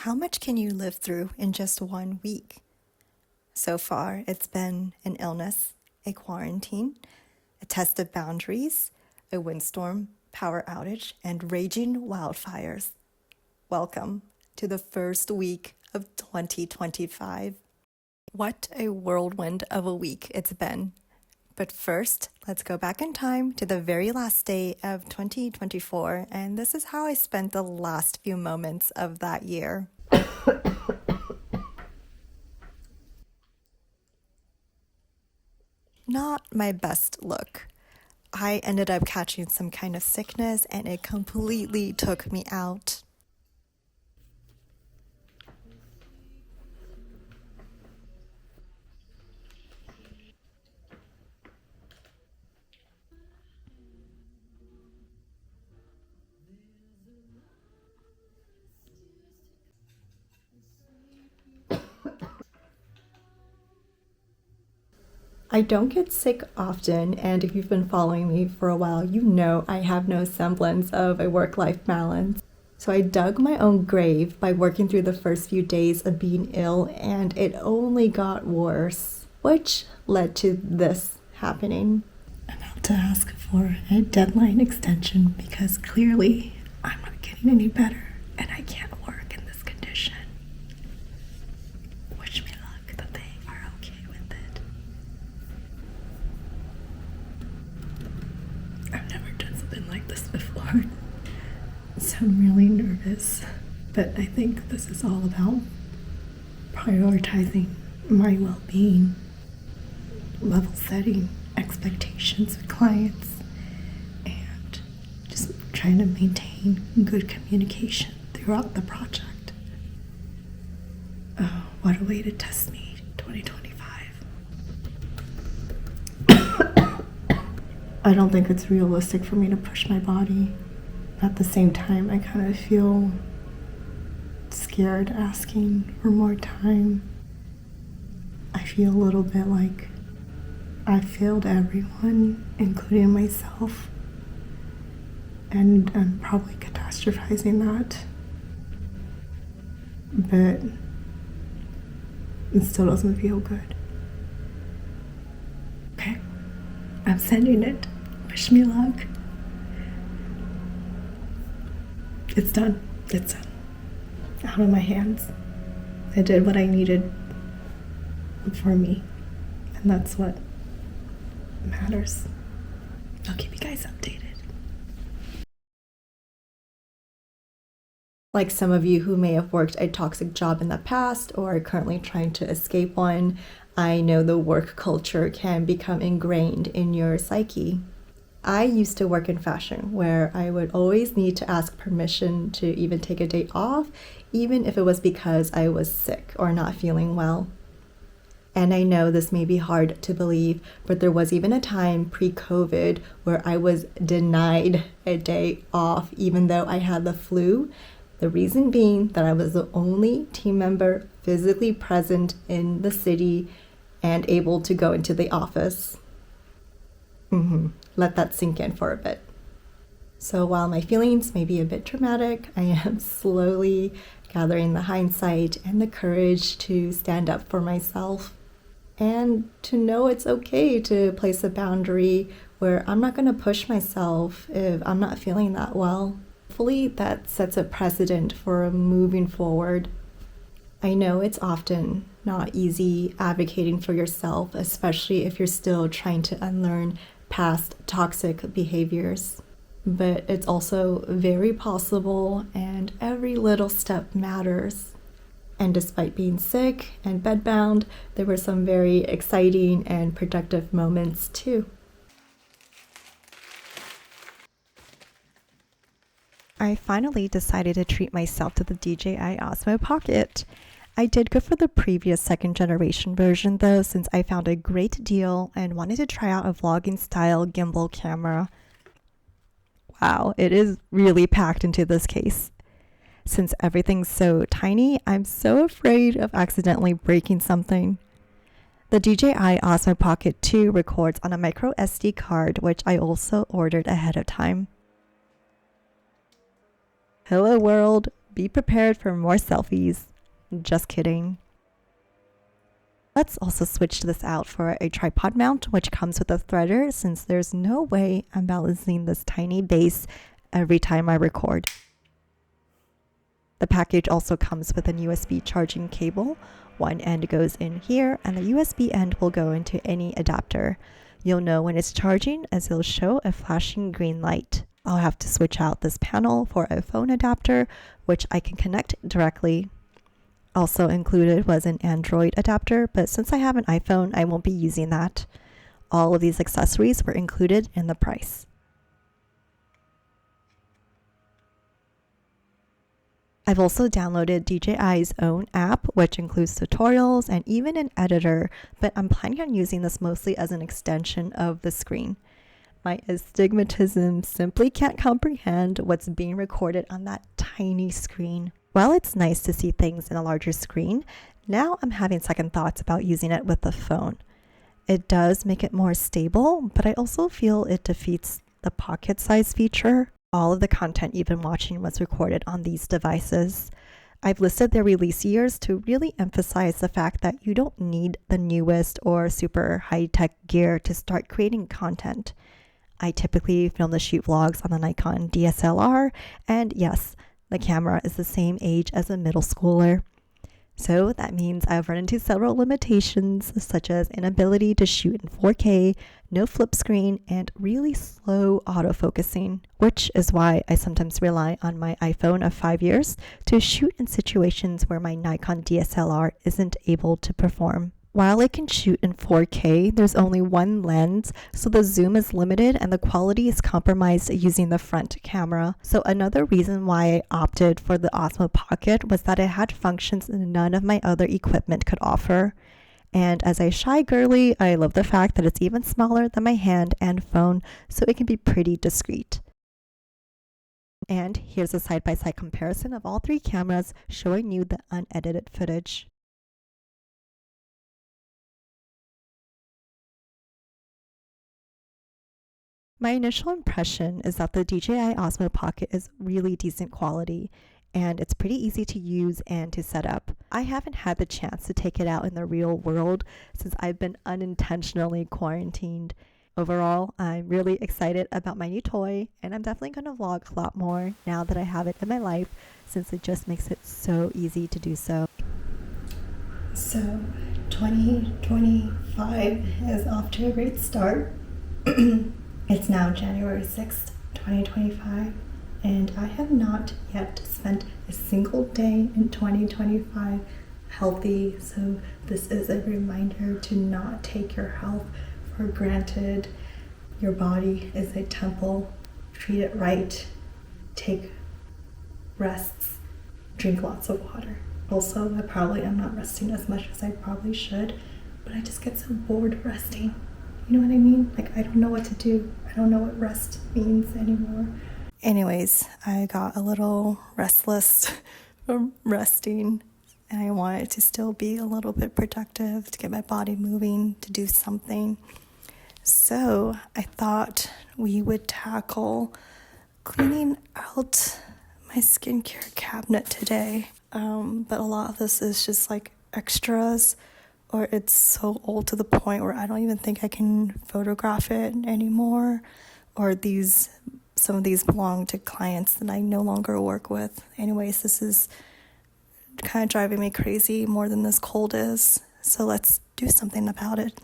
How much can you live through in just 1 week? So far, it's been an illness, a quarantine, a test of boundaries, a windstorm, power outage, and raging wildfires. Welcome to the first week of 2025. What a whirlwind of a week it's been. But first, let's go back in time to the very last day of 2024, and this is how I spent the last few moments of that year. Not my best look. I ended up catching some kind of sickness, and it completely took me out. I don't get sick often, and if you've been following me for a while, you know I have no semblance of a work-life balance. So I dug my own grave by working through the first few days of being ill, and it only got worse, which led to this happening. I'm about to ask for a deadline extension because clearly I'm not getting any better, and I can't work in this condition. Wish me luck that they are okay with it. I've never done something like this before, so I'm really nervous, but I think this is all about prioritizing my well-being, level setting expectations with clients, and just trying to maintain good communication throughout the project. Oh, what a way to test me, 2025. I don't think it's realistic for me to push my body. At the same time, I kind of feel scared asking for more time. I feel a little bit like I failed everyone, including myself, and I'm probably catastrophizing that, but it still doesn't feel good. Okay, I'm sending it. Wish me luck. It's done. It's done. Out of my hands. I did what I needed for me, and that's what matters. I'll keep you guys updated. Like some of you who may have worked a toxic job in the past or are currently trying to escape one, I know the work culture can become ingrained in your psyche. I used to work in fashion where I would always need to ask permission to even take a day off, even if it was because I was sick or not feeling well. And I know this may be hard to believe, but there was even a time pre-COVID where I was denied a day off even though I had the flu. The reason being that I was the only team member physically present in the city and able to go into the office. Let that sink in for a bit. So while my feelings may be a bit traumatic, I am slowly gathering the hindsight and the courage to stand up for myself and to know it's okay to place a boundary where I'm not going to push myself if I'm not feeling that well. Hopefully that sets a precedent for moving forward. I know it's often not easy advocating for yourself, especially if you're still trying to unlearn past toxic behaviors. But it's also very possible, and every little step matters. And despite being sick and bedbound, there were some very exciting and productive moments too. I finally decided to treat myself to the DJI Osmo Pocket. I did go for the previous second generation version though, since I found a great deal and wanted to try out a vlogging style gimbal camera. Wow, it is really packed into this case. Since everything's so tiny, I'm so afraid of accidentally breaking something. The DJI Osmo Pocket 2 records on a micro SD card, which I also ordered ahead of time. Hello world, be prepared for more selfies. Just kidding. Let's also switch this out for a tripod mount, which comes with a threader, since there's no way I'm balancing this tiny base every time I record. The package also comes with an USB charging cable. One end goes in here, and the USB end will go into any adapter. You'll know when it's charging as it'll show a flashing green light. I'll have to switch out this panel for a phone adapter, which I can connect directly. Also included was an Android adapter, but since I have an iPhone, I won't be using that. All of these accessories were included in the price. I've also downloaded DJI's own app, which includes tutorials and even an editor, but I'm planning on using this mostly as an extension of the screen. My astigmatism simply can't comprehend what's being recorded on that tiny screen. While it's nice to see things in a larger screen, now I'm having second thoughts about using it with the phone. It does make it more stable, but I also feel it defeats the pocket size feature. All of the content you've been watching was recorded on these devices. I've listed their release years to really emphasize the fact that you don't need the newest or super high-tech gear to start creating content. I typically film the shoot vlogs on the Nikon DSLR, and yes, the camera is the same age as a middle schooler. So that means I've run into several limitations, such as inability to shoot in 4K, no flip screen, and really slow autofocusing, which is why I sometimes rely on my iPhone of 5 years to shoot in situations where my Nikon DSLR isn't able to perform. While it can shoot in 4K, there's only one lens, so the zoom is limited and the quality is compromised using the front camera. So another reason why I opted for the Osmo Pocket was that it had functions none of my other equipment could offer. And as a shy girly, I love the fact that it's even smaller than my hand and phone, so it can be pretty discreet. And here's a side-by-side comparison of all three cameras showing you the unedited footage. My initial impression is that the DJI Osmo Pocket is really decent quality, and it's pretty easy to use and to set up. I haven't had the chance to take it out in the real world since I've been unintentionally quarantined. Overall, I'm really excited about my new toy, and I'm definitely going to vlog a lot more now that I have it in my life, since it just makes it so easy to do so. So, 2025 is off to a great start. It's now January 6th, 2025, and I have not yet spent a single day in 2025 healthy, so this is a reminder to not take your health for granted. Your body is a temple. Treat it right. Take rests. Drink lots of water. Also, I probably am not resting as much as I probably should, but I just get so bored resting. You know what I mean? Like, I don't know what to do. I don't know what rest means anymore. Anyways, I got a little restless from resting, and I wanted to still be a little bit productive, to get my body moving, to do something. So I thought we would tackle cleaning out my skincare cabinet today. But a lot of this is just like extras, or it's so old to the point where I don't even think I can photograph it anymore, or some of these belong to clients that I no longer work with. Anyways, this is kind of driving me crazy more than this cold is, so let's do something about it.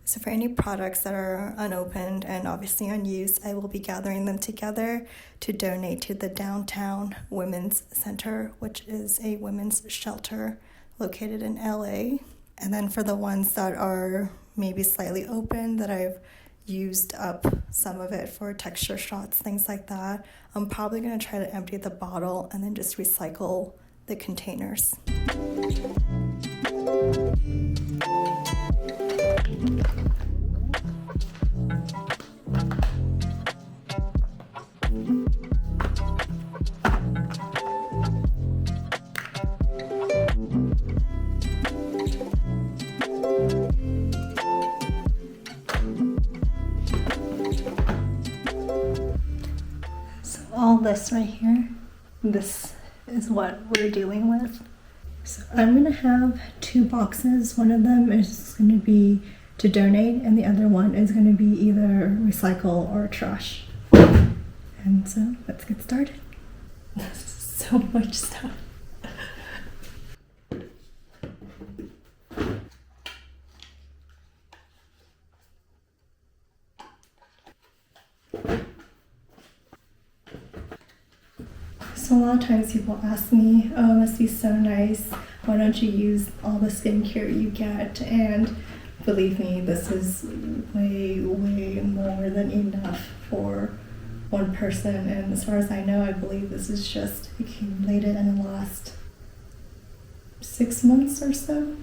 So for any products that are unopened and obviously unused, I will be gathering them together to donate to the Downtown Women's Center, which is a women's shelter located in LA. And then for the ones that are maybe slightly open, that I've used up some of it for texture shots, things like that, I'm probably going to try to empty the bottle and then just recycle the containers. All this right here, this is what we're dealing with. So I'm gonna have 2 boxes. One of them is gonna be to donate and the other one is gonna be either recycle or trash. And so let's get started. This is so much stuff. So a lot of times people ask me, oh, it must be so nice, why don't you use all the skincare you get? And believe me, this is way, way more than enough for one person. And as far as I know, I believe this is just accumulated in the last 6 months or so.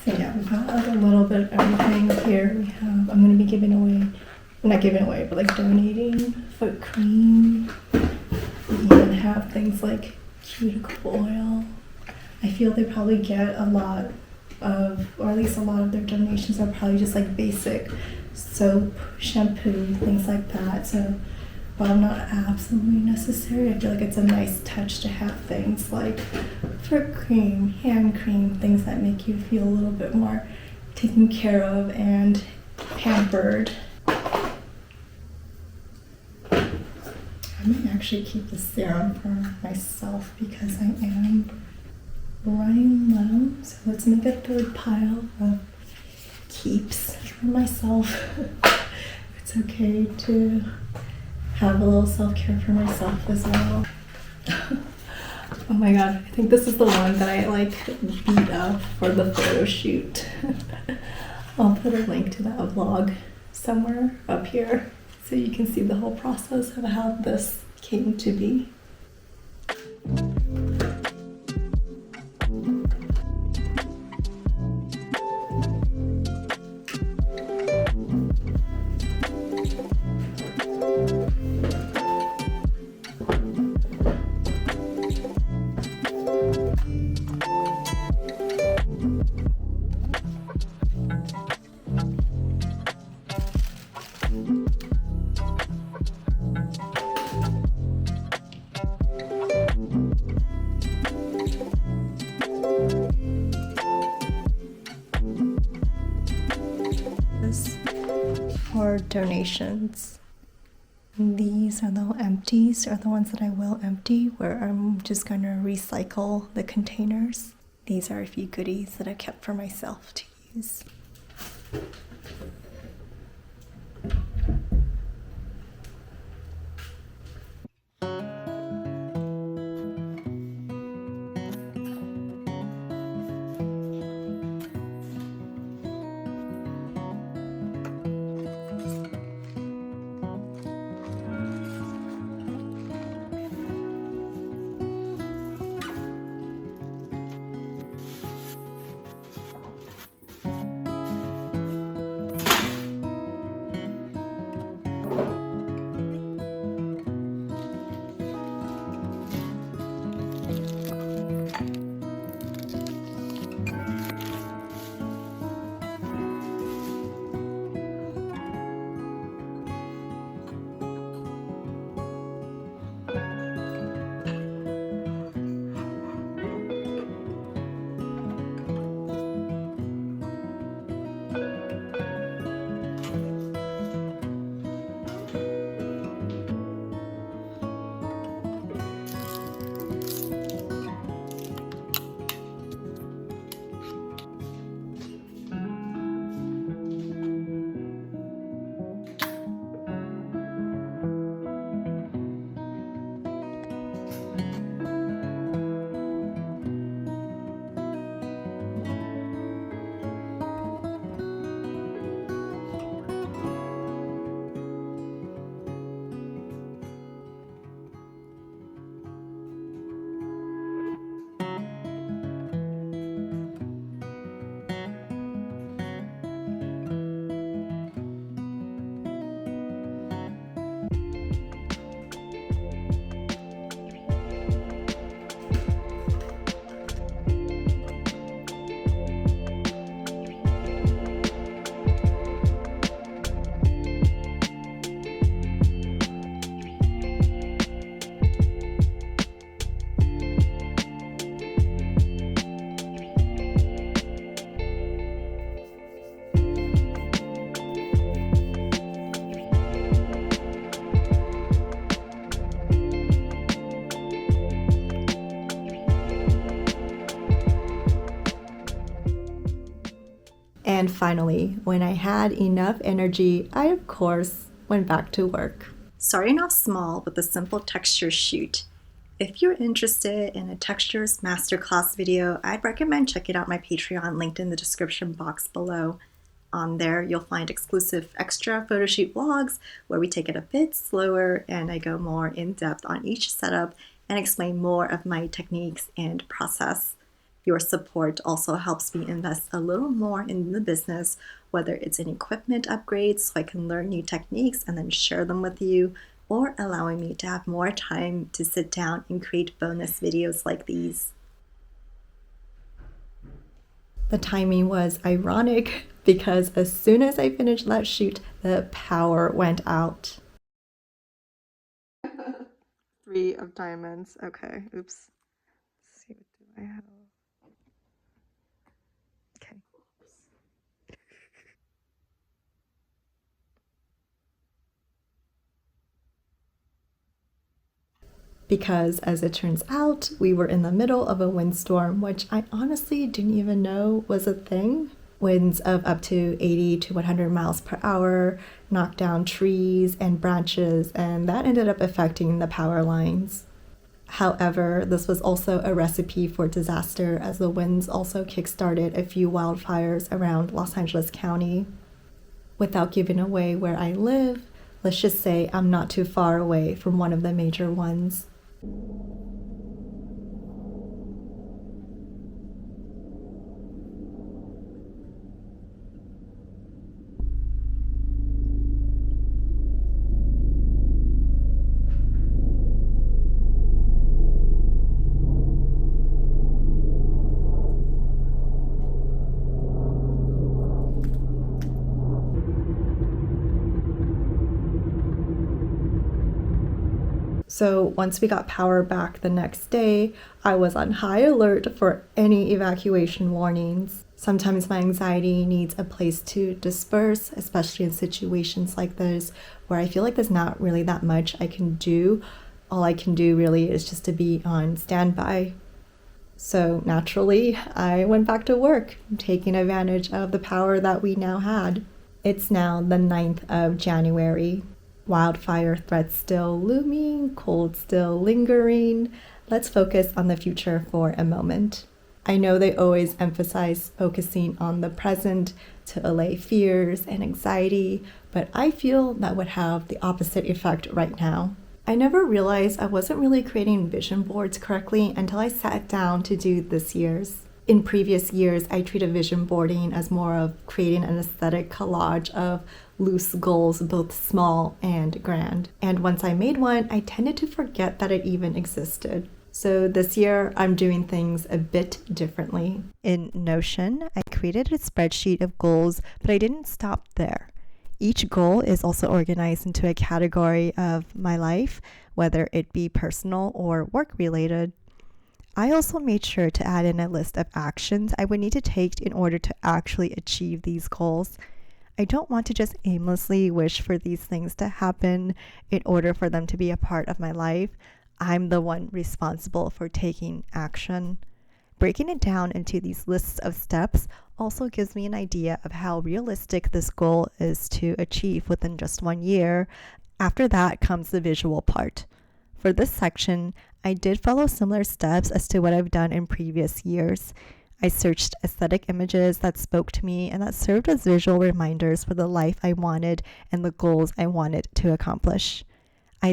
So yeah, we've got like a little bit of everything here. We have, I'm going to be giving away, not giving away, but like donating foot cream. We even have things like cuticle oil. I feel they probably get a lot of, or at least a lot of their donations are probably just like basic soap, shampoo, things like that. So while not absolutely necessary, I feel like it's a nice touch to have things like foot cream, hand cream, things that make you feel a little bit more taken care of and pampered. I might actually keep the serum for myself because I am running low. So let's make a 3rd pile of keeps for myself. It's okay to have a little self-care for myself as well. Oh my god, I think this is the one that I like beat up for the photo shoot. I'll put a link to that vlog somewhere up here so you can see the whole process of how this came to be. For donations. These are the empties, are the ones that I will empty, where I'm just going to recycle the containers. These are a few goodies that I kept for myself to use. And finally, when I had enough energy, I of course went back to work. Starting off small with a simple texture shoot. If you're interested in a textures masterclass video, I'd recommend checking out my Patreon linked in the description box below. On there, you'll find exclusive extra photo shoot vlogs where we take it a bit slower and I go more in depth on each setup and explain more of my techniques and process. Your support also helps me invest a little more in the business, whether it's in equipment upgrades so I can learn new techniques and then share them with you, or allowing me to have more time to sit down and create bonus videos like these. The timing was ironic because as soon as I finished that shoot, the power went out. 3 of diamonds. Okay, oops. Let's see, what do I have? Okay. Because as it turns out, we were in the middle of a windstorm, which I honestly didn't even know was a thing. Winds of up to 80 to 100 miles per hour knocked down trees and branches, and that ended up affecting the power lines. However, this was also a recipe for disaster as the winds also kickstarted a few wildfires around Los Angeles County. Without giving away where I live, let's just say I'm not too far away from one of the major ones. So once we got power back the next day, I was on high alert for any evacuation warnings. Sometimes my anxiety needs a place to disperse, especially in situations like this where I feel like there's not really that much I can do. All I can do really is just to be on standby. So naturally, I went back to work, taking advantage of the power that we now had. It's now the 9th of January. Wildfire threats still looming, cold still lingering. Let's focus on the future for a moment. I know they always emphasize focusing on the present to allay fears and anxiety, but I feel that would have the opposite effect right now. I never realized I wasn't really creating vision boards correctly until I sat down to do this year's. In previous years, I treated vision boarding as more of creating an aesthetic collage of loose goals, both small and grand. And once I made one, I tended to forget that it even existed. So this year, I'm doing things a bit differently. In Notion, I created a spreadsheet of goals, but I didn't stop there. Each goal is also organized into a category of my life, whether it be personal or work related. I also made sure to add in a list of actions I would need to take in order to actually achieve these goals. I don't want to just aimlessly wish for these things to happen in order for them to be a part of my life. I'm the one responsible for taking action. Breaking it down into these lists of steps also gives me an idea of how realistic this goal is to achieve within just 1 year. After that comes the visual part. For this section, I did follow similar steps as to what I've done in previous years. I searched aesthetic images that spoke to me and that served as visual reminders for the life I wanted and the goals I wanted to accomplish.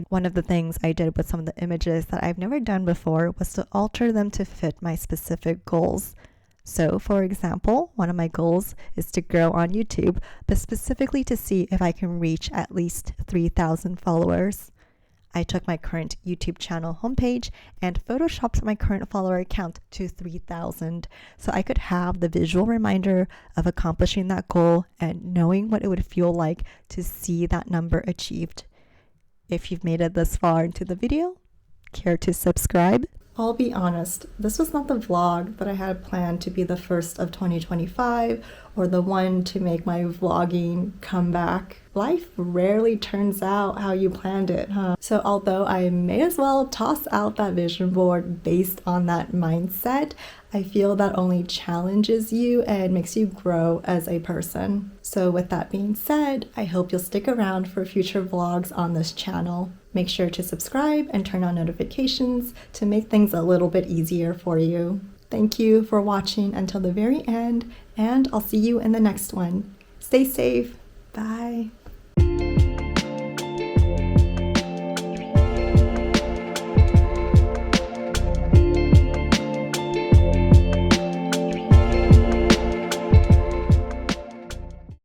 One of the things I did with some of the images that I've never done before was to alter them to fit my specific goals. So, for example, one of my goals is to grow on YouTube, but specifically to see if I can reach at least 3,000 followers. I took my current YouTube channel homepage and photoshopped my current follower count to 3,000 so I could have the visual reminder of accomplishing that goal and knowing what it would feel like to see that number achieved. If you've made it this far into the video, care to subscribe? I'll be honest, this was not the vlog that I had planned to be the first of 2025 or the one to make my vlogging comeback. Life rarely turns out how you planned it, huh? So although I may as well toss out that vision board based on that mindset, I feel that only challenges you and makes you grow as a person. So with that being said, I hope you'll stick around for future vlogs on this channel. Make sure to subscribe and turn on notifications to make things a little bit easier for you. Thank you for watching until the very end, and I'll see you in the next one. Stay safe. Bye.